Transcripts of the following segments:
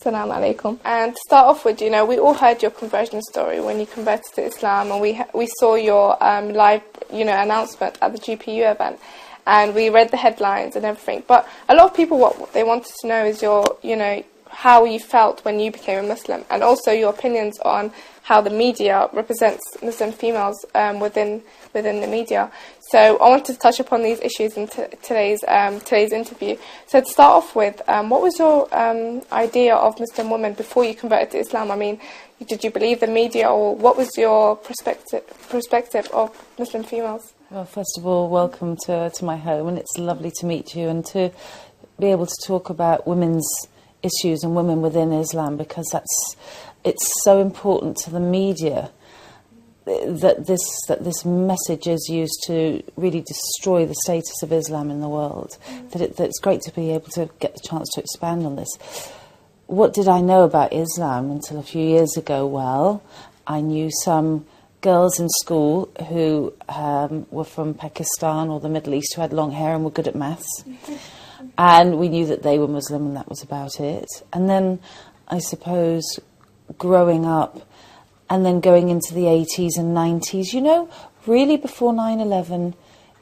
Assalamu alaikum. And to start off with, you know, we all heard your conversion story when you converted to Islam, and we saw your live, you know, announcement at the GPU event, and we read the headlines and everything. But a lot of people, what they wanted to know is your, you know, how you felt when you became a Muslim, and also your opinions on how the media represents Muslim females within the media. So I wanted to touch upon these issues in today's interview. So to start off with, what was your idea of Muslim women before you converted to Islam? I mean, did you believe the media, or what was your perspective of Muslim females? Well, first of all, welcome to my home, and it's lovely to meet you and to be able to talk about women's issues and women within Islam, because it's so important to the media that this message is used to really destroy the status of Islam in the world. That it's great to be able to get the chance to expand on this. What did I know about Islam until a few years ago? Well, I knew some girls in school who were from Pakistan or the Middle East, who had long hair and were good at maths. And we knew that they were Muslim, and that was about it. And then, I suppose, growing up and then going into the 80s and 90s, you know, really before 9/11,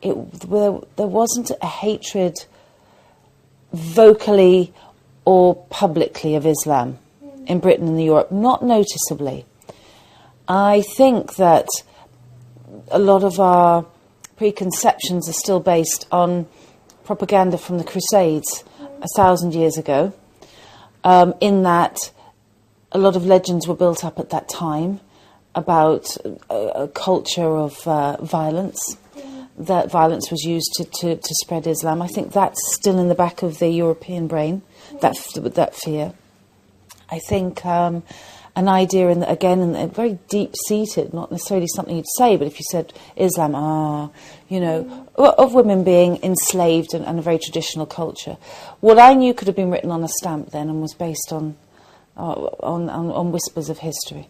there wasn't a hatred vocally or publicly of Islam in Britain and Europe, not noticeably. I think that a lot of our preconceptions are still based on propaganda from the Crusades 1,000 years ago, in that a lot of legends were built up at that time about a culture of violence, that violence was used to spread Islam. I think that's still in the back of the European brain, that fear. I think an idea, and very deep-seated, not necessarily something you'd say, but if you said Islam, you know, of women being enslaved and a very traditional culture. What I knew could have been written on a stamp then, and was based on whispers of history.